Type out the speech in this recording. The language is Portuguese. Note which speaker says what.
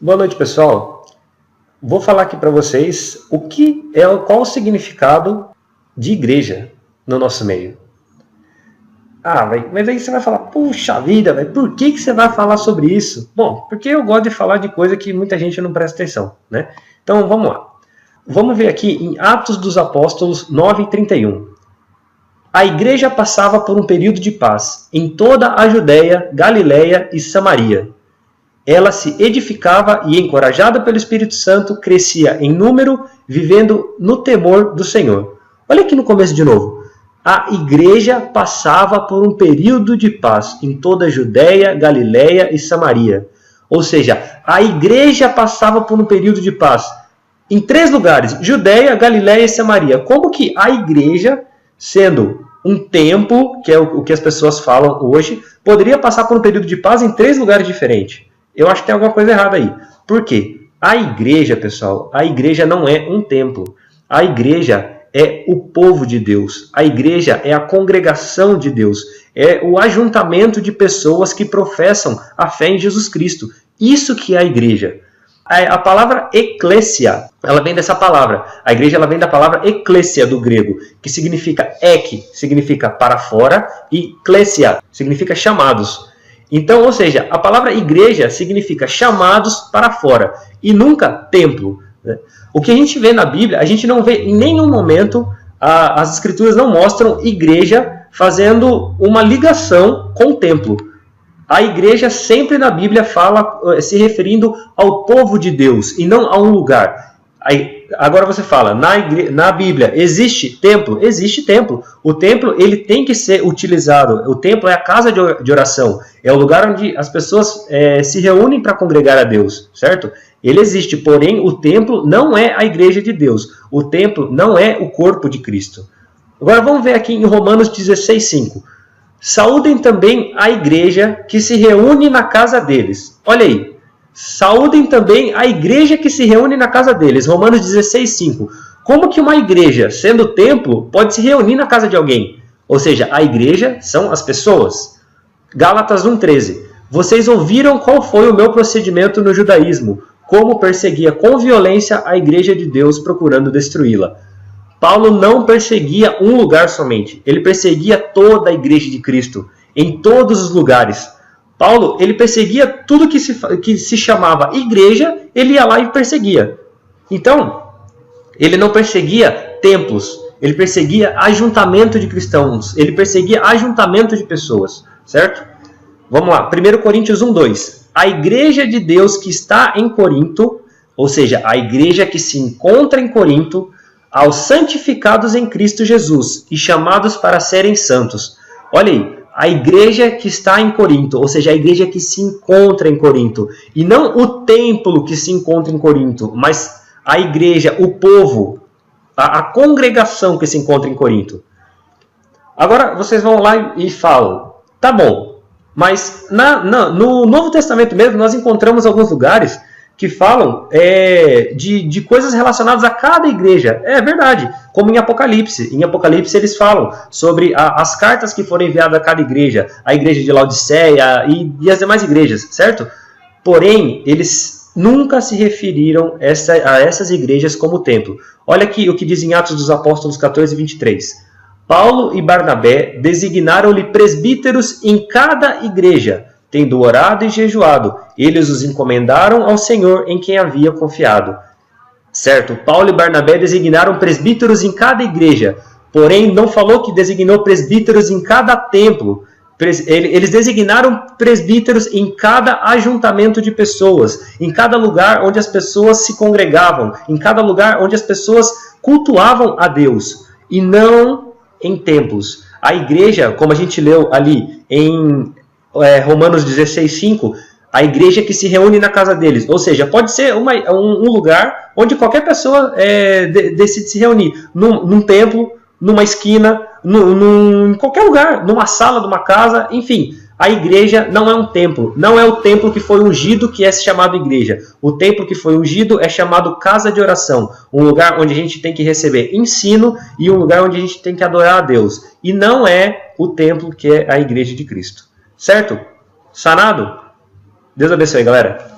Speaker 1: Boa noite, pessoal. Vou falar aqui para vocês qual o significado de igreja no nosso meio. Mas aí você vai falar, puxa vida, por que você vai falar sobre isso? Bom, porque eu gosto de falar de coisa que muita gente não presta atenção, né? Então vamos lá. Vamos ver aqui em Atos dos Apóstolos 9:31. A igreja passava por um período de paz em toda a Judéia, Galiléia e Samaria. Ela se edificava e, encorajada pelo Espírito Santo, crescia em número, vivendo no temor do Senhor. Olha aqui no começo de novo. A igreja passava por um período de paz em toda a Judéia, Galiléia e Samaria. Ou seja, a igreja passava por um período de paz em 3 lugares, Judéia, Galiléia e Samaria. Como que a igreja, sendo um templo, que é o que as pessoas falam hoje, poderia passar por um período de paz em 3 lugares diferentes? Eu acho que tem alguma coisa errada aí. Por quê? A igreja, pessoal, a igreja não é um templo. A igreja é o povo de Deus. A igreja é a congregação de Deus. É o ajuntamento de pessoas que professam a fé em Jesus Cristo. Isso que é a igreja. A palavra eclésia, ela vem dessa palavra. A igreja ela vem da palavra eclésia do grego, que significa ek, significa para fora, e klesia, significa chamados. Então, ou seja, a palavra igreja significa chamados para fora e nunca templo. Né? O que a gente vê na Bíblia, a gente não vê em nenhum momento, as escrituras não mostram igreja fazendo uma ligação com o templo. A igreja sempre na Bíblia fala se referindo ao povo de Deus e não a um lugar. Agora você fala, na Bíblia existe templo? Existe templo. O templo ele tem que ser utilizado. O templo é a casa de oração. É o lugar onde as pessoas se reúnem para congregar a Deus, certo? Ele existe, porém o templo não é a igreja de Deus. O templo não é o corpo de Cristo. Agora vamos ver aqui em Romanos 16:5. Saúdem também a igreja que se reúne na casa deles. Olha aí. Saúdem também a igreja que se reúne na casa deles. Romanos 16:5. Como que uma igreja, sendo templo, pode se reunir na casa de alguém? Ou seja, a igreja são as pessoas. Gálatas 1:13. Vocês ouviram qual foi o meu procedimento no judaísmo, como perseguia com violência a igreja de Deus procurando destruí-la. Paulo não perseguia um lugar somente. Ele perseguia toda a igreja de Cristo, em todos os lugares. Paulo, ele perseguia tudo que se chamava igreja, ele ia lá e perseguia. Então, ele não perseguia templos, ele perseguia ajuntamento de cristãos, ele perseguia ajuntamento de pessoas, certo? Vamos lá, 1 Coríntios 1:2. A igreja de Deus que está em Corinto, ou seja, a igreja que se encontra em Corinto, aos santificados em Cristo Jesus e chamados para serem santos. Olha aí. A igreja que está em Corinto, ou seja, a igreja que se encontra em Corinto. E não o templo que se encontra em Corinto, mas a igreja, o povo, a congregação que se encontra em Corinto. Agora vocês vão lá e falam, tá bom, mas no Novo Testamento mesmo nós encontramos alguns lugares que falam de coisas relacionadas a cada igreja. É verdade, como em Apocalipse. Em Apocalipse eles falam sobre as cartas que foram enviadas a cada igreja, a igreja de Laodiceia e as demais igrejas, certo? Porém, eles nunca se referiram a essas igrejas como templo. Olha aqui o que diz em Atos dos Apóstolos 14:23. Paulo e Barnabé designaram-lhe presbíteros em cada igreja, tendo orado e jejuado, eles os encomendaram ao Senhor em quem havia confiado. Certo? Paulo e Barnabé designaram presbíteros em cada igreja, porém não falou que designou presbíteros em cada templo. Eles designaram presbíteros em cada ajuntamento de pessoas, em cada lugar onde as pessoas se congregavam, em cada lugar onde as pessoas cultuavam a Deus, e não em templos. A igreja, como a gente leu ali em Romanos 16:5, a igreja que se reúne na casa deles. Ou seja, pode ser um lugar onde qualquer pessoa decide se reunir. Num templo, numa esquina, em qualquer lugar, numa sala de uma casa, enfim. A igreja não é um templo. Não é o templo que foi ungido que é chamado igreja. O templo que foi ungido é chamado casa de oração. Um lugar onde a gente tem que receber ensino e um lugar onde a gente tem que adorar a Deus. E não é o templo que é a igreja de Cristo. Certo? Sanado? Deus abençoe, galera.